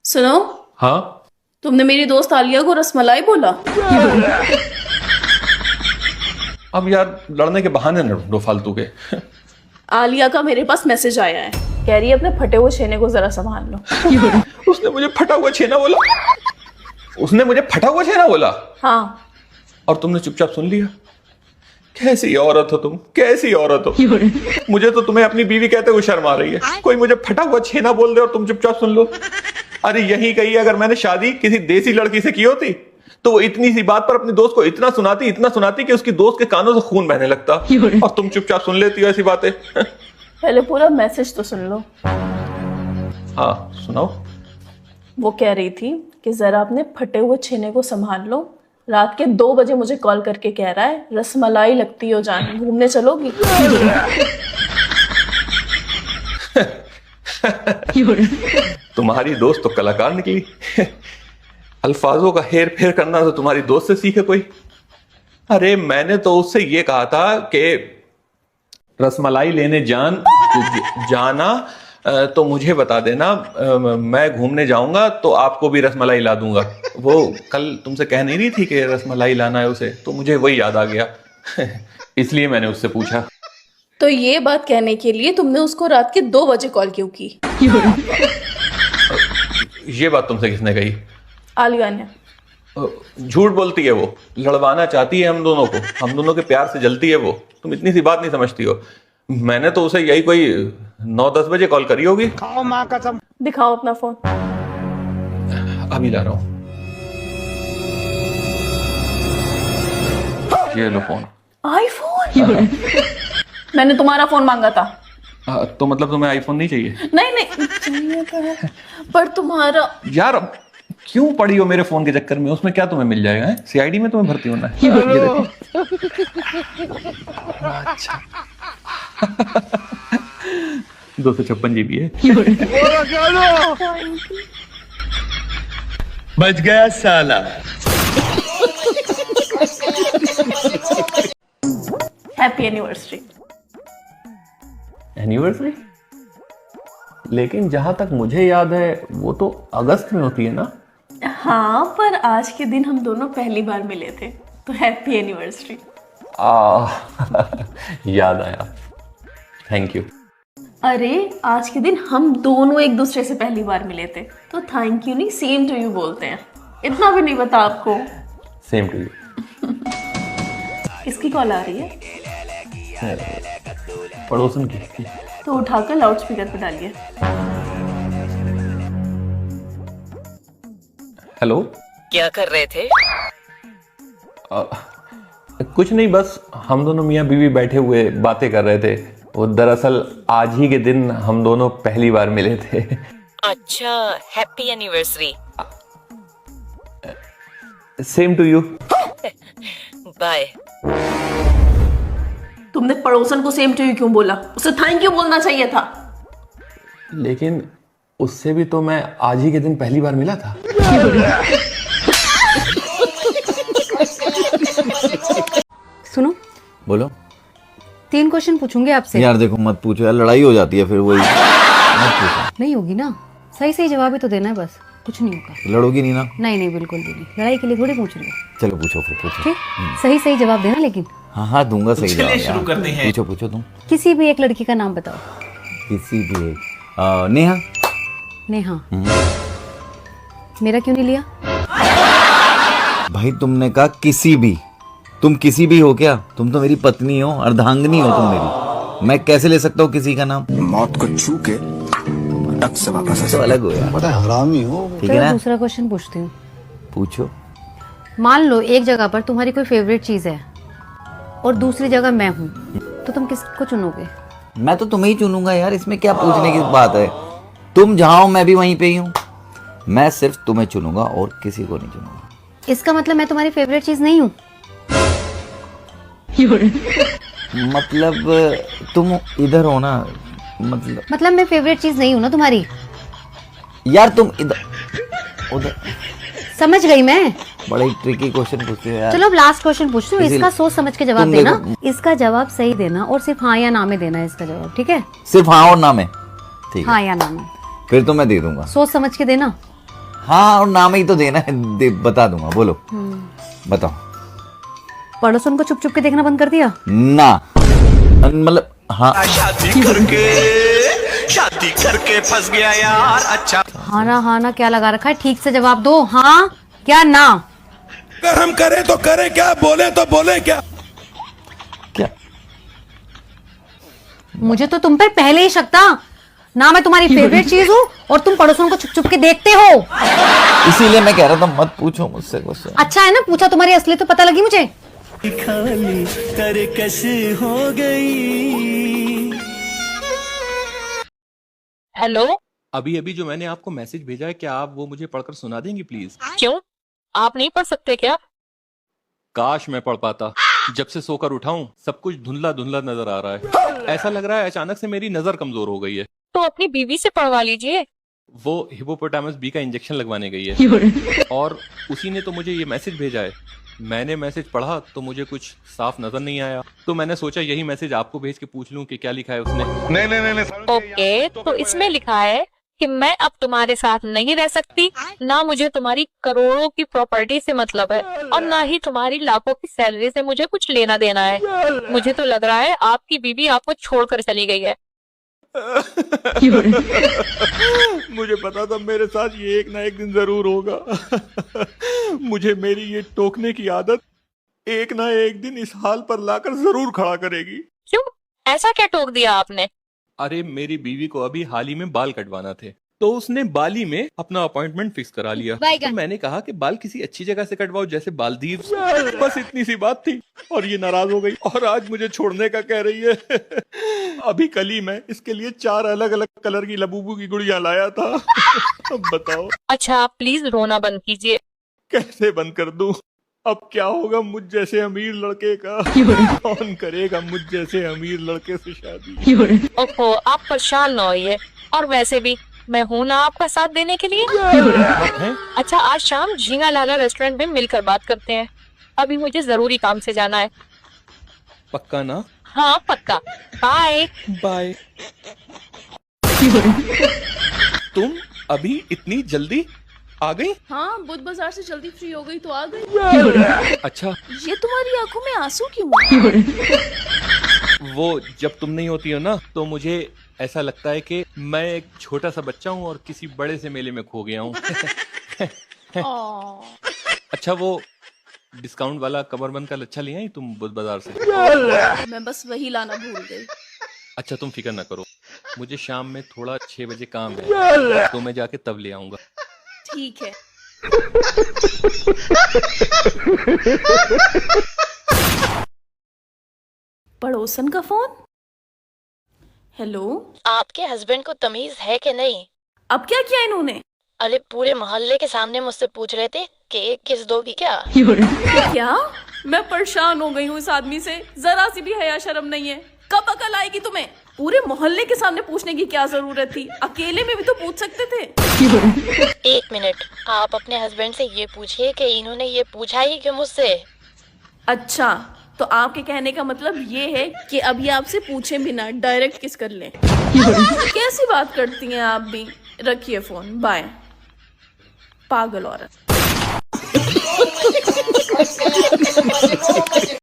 सुनो। हाँ। तुमने मेरी दोस्त आलिया को रसमलाई बोला। अब यार लड़ने के बहाने न ढूंढो फालतू के। आलिया का मेरे पास मैसेज आया है, कह रही है अपने फटे हुए छेने को जरा संभाल लो। उसने मुझे फटा हुआ छेना बोला। उसने मुझे फटा हुआ छेना बोला। हाँ। और तुमने चुपचाप सुन लिया। कैसी औरत हो तुम, कैसी औरत हो। मुझे तो तुम्हें अपनी बीवी कहते हुए शर्म आ रही है। कोई मुझे फटा हुआ छेना बोल दे और तुम चुपचाप सुन लो। अरे यही कही अगर मैंने शादी किसी देसी लड़की से की होती तो वो इतनी सी बात पर अपनी दोस्त को इतना सुनाती कि उसकी दोस्त के कानों से खून बहने लगता। और तुम चुपचाप सुन लेती हो ऐसी बातें। पहले पूरा मैसेज तो सुन लो। हाँ सुनाओ। वो कह रही थी कि जरा अपने फटे हुए छेने को संभाल लो। रात के 2 बजे मुझे कॉल करके कह रहा है रसमलाई लगती हो जान, घूमने चलोगी? तुम्हारी दोस्त तो कलाकार निकली। अल्फाजों का हेर फेर करना तो तुम्हारी दोस्त से सीखे कोई। अरे मैंने तो उससे ये कहा था कि रसमलाई लेने जाना तो मुझे बता देना, मैं घूमने जाऊंगा तो आपको भी रसमलाई ला दूंगा। वो कल तुमसे कह नहीं रही थी कि रसमलाई लाना है उसे, तो मुझे वही याद आ गया। इसलिए मैंने उससे पूछा। तो ये बात कहने के लिए तुमने उसको रात के 2 बजे कॉल क्यों की? ये बात तुमसे किसने कही? आलिया ने। झूठ बोलती है वो, लड़वाना चाहती है हम दोनों को, हम दोनों के प्यार से जलती है वो। तुम इतनी सी बात नहीं समझती हो। मैंने तो उसे यही कोई 9-10 बजे कॉल करी होगी। खाओ माँ कसम। दिखाओ अपना फोन। अभी ला रहा हूं। ये लो फोन। आईफोन? मैंने तुम्हारा फोन मांगा था। तो मतलब तुम्हें आईफोन नहीं चाहिए? नहीं चाहिए तो है, पर तुम्हारा। यार क्यों पड़ी हो मेरे फोन के चक्कर में? उसमें क्या तुम्हें मिल जाएगा? सीआईडी में तुम्हें भर्ती होना है। ये देखो। अच्छा। 256 GB है। बच गया साला। Happy anniversary. एनिवर्सरी? लेकिन जहां तक मुझे याद है वो तो अगस्त में होती है ना? हाँ, पर आज के दिन हम दोनों पहली बार मिले थे, तो हैप्पी एनिवर्सरी। याद आया। Thank you. अरे आज के दिन हम दोनों एक दूसरे से पहली बार मिले थे, तो थैंक यू नहीं सेम टू यू बोलते हैं। इतना भी नहीं पता आपको? Same to you. किसकी कॉल आ रही है? पड़ोसन की। तो उठाकर लाउड स्पीकर पर डालिए। हेलो। क्या कर रहे थे? कुछ नहीं, बस हम दोनों मियाँ बीवी बैठे हुए बातें कर रहे थे। वो दरअसल आज ही के दिन हम दोनों पहली बार मिले थे। अच्छा, happy anniversary. Same to you. Bye. तुमने पड़ोसन को सेम टू यू क्यों बोला? उसे थैंक यू बोलना चाहिए था। लेकिन उससे भी तो मैं आज ही के दिन पहली बार मिला था। सुनो। बोलो। 3 क्वेश्चन पूछूंगी आपसे। यार देखो मत पूछो यार, लड़ाई हो जाती है फिर वही। मत पूछो। नहीं होगी ना? सही जवाब ही तो देना है, बस कुछ नहीं होगा। लड़ोगी नहीं ना? नहीं बिल्कुल भी नहीं। लड़ाई के लिए थोड़ी पूछ रही हूँ। चलो पूछो फिर, पूछो। ठीक, सही जवाब देना लेकिन। हाँ दूंगा सही जवाब यार। शुरू करते हैं। पूछो तुम। किसी भी एक लड़की का नाम बताओ। किसी भी एक। नेहा। नेहा। मेरा क्यों नहीं लिया? भाई तुमने कहा किसी भी, तुम किसी भी हो क्या? तुम तो मेरी पत्नी हो, अर्धांगिनी हो तुम मेरी। मैं कैसे ले सकता हूँ किसी का नाम? मौत को छू के टक से वापस तो अलग हो यार। पता है हरामी हो। ठीक है चलो ना? दूसरा क्वेश्चन पूछती हूँ। पूछो। मान लो एक जगह पर तुम्हारी कोई फेवरेट चीज है और दूसरी जगह मैं हूँ, तो तुम किसको चुनोगे? मैं तो तुम्हें ही चुनूंगा यार, इसमें क्या पूछने की बात है? तुम जहाँ हो मैं भी वहीं पे ही हूँ। मैं सिर्फ तुम्हें चुनूंगा और किसी को नहीं चुनूंगा। इसका मतलब मैं तुम्हारी फेवरेट चीज नहीं हूँ? मतलब तुम इधर हो ना, मतलब मैं फेवरेट चीज नहीं हूँ ना तुम्हारी? यार तुम इधर उधर। समझ गई मैं। बड़े ट्रिकी क्वेश्चन पूछते हो यार। चलो अब लास्ट क्वेश्चन पूछती हूँ, इसका सोच समझ के जवाब तुम देना। देखो। इसका जवाब सही देना और सिर्फ हाँ या ना में देना है इसका जवाब, ठीक है? सिर्फ हाँ और ना में? ठीक है। हाँ या ना में। फिर तो मैं दे दूंगा। सोच समझ के देना। हाँ, और नाम ही तो देना है, बता दूंगा, बोलो बताओ। पड़ोसन को चुप चुप के देखना बंद कर दिया? ना मतलब हाँ। शादी करके फंस गया यार। अच्छा हाँ ना क्या लगा रखा है, ठीक से जवाब दो, हाँ क्या ना? अगर हम करें तो करें क्या, बोले तो बोले क्या? क्या? मुझे तो तुम पर पहले ही शक था ना, मैं तुम्हारी फेवरेट चीज हूँ और तुम पड़ोसन को छुप छुप के देखते हो। इसीलिए मैं कह रहा था मत पूछो मुझसे क्वेश्चन। अच्छा है ना पूछा, तुम्हारी असली तो पता लगी मुझे। करे कैसे हो गई। हेलो। अभी अभी जो मैंने आपको मैसेज भेजा है, क्या आप वो मुझे पढ़कर सुना देंगी प्लीज? क्यों, आप नहीं पढ़ सकते क्या? काश मैं पढ़ पाता। जब से सोकर उठाऊं सब कुछ धुंधला धुंधला नजर आ रहा है। ऐसा लग रहा है अचानक से मेरी नजर कमजोर हो गई है। तो अपनी बीवी से पढ़वा लीजिए। वो हिपोपोटामस बी का इंजेक्शन लगवाने गई है और उसी ने तो मुझे ये मैसेज भेजा है। मैंने मैसेज पढ़ा तो मुझे कुछ साफ नजर नहीं आया, तो मैंने सोचा यही मैसेज आपको भेज के पूछ लूं कि क्या लिखा है उसने। नहीं ओके, तो इसमें लिखा है कि मैं अब तुम्हारे साथ नहीं रह सकती, ना मुझे तुम्हारी करोड़ों की प्रॉपर्टी से मतलब है और ना ही तुम्हारी लाखों की सैलरी से मुझे कुछ लेना देना है। मुझे तो लग रहा है आपकी बीवी आपको छोड़कर चली गई है। मुझे पता था मेरे साथ ये एक ना एक दिन जरूर होगा। मुझे मेरी ये टोकने की आदत एक ना एक दिन इस हाल पर लाकर जरूर खड़ा करेगी। क्यों, ऐसा क्या टोक दिया आपने? अरे मेरी बीवी को अभी हाल ही में बाल कटवाना थे, तो उसने बाली में अपना अपॉइंटमेंट फिक्स करा लिया। तो मैंने कहा कि बाल किसी अच्छी जगह से कटवाओ, जैसे बालदीव। बस इतनी सी बात थी और ये नाराज हो गई और आज मुझे छोड़ने का कह रही है। अभी कल ही मैं इसके लिए 4 अलग अलग कलर की लबूबू की गुड़िया लाया था। अब बताओ। अच्छा आप प्लीज रोना बंद कीजिए। कैसे बंद कर दूं? अब क्या होगा मुझ जैसे अमीर लड़के का? कौन करेगा मुझ जैसे अमीर लड़के से शादी? ओहो, आप परेशान न होइए, और वैसे भी मैं हूं ना आपका साथ देने के लिए। अच्छा आज शाम झींगा लाला रेस्टोरेंट में मिलकर बात करते हैं। अभी मुझे जरूरी काम से जाना है। पक्का ना? हाँ पक्का। Bye bye. तुम अभी इतनी जल्दी आ गई? हाँ, बुध बाजार से जल्दी फ्री हो गई तो आ गई। अच्छा, ये तुम्हारी आंखों में आंसू क्यों? वो जब तुम नहीं होती हो ना, तो मुझे ऐसा लगता है कि मैं एक छोटा सा बच्चा हूँ और किसी बड़े से मेले में खो गया हूँ। अच्छा, वो डिस्काउंट वाला कमरबंद का लच्छा ले आई तुम बुध बाजार से? मैं बस वही लाना भूल गई। अच्छा तुम फिक्र ना करो, मुझे शाम में थोड़ा 6 बजे काम है, तो मैं जाके तब ले आऊंगा। ठीक है। पड़ोसन का फोन। हेलो, आपके हस्बैंड को तमीज है कि नहीं? अब क्या किया इन्होंने? अरे पूरे मोहल्ले के सामने मुझसे पूछ रहे थे कि एक किस दोगी क्या? क्या? मैं परेशान हो गई हूँ इस आदमी से, जरा सी भी हया शर्म नहीं है। कब अकल आएगी तुम्हें? पूरे मोहल्ले के सामने पूछने की क्या जरूरत थी? अकेले में भी तो पूछ सकते थे। 1 मिनट, आप अपने हस्बैंड से ये पूछिए कि इन्होंने ये पूछा ही क्यों मुझसे। अच्छा, तो आपके कहने का मतलब ये है कि अभी आपसे पूछे बिना डायरेक्ट किस कर लें? कैसी बात करती हैं आप भी। रखिए फोन, बाय। पागल औरत।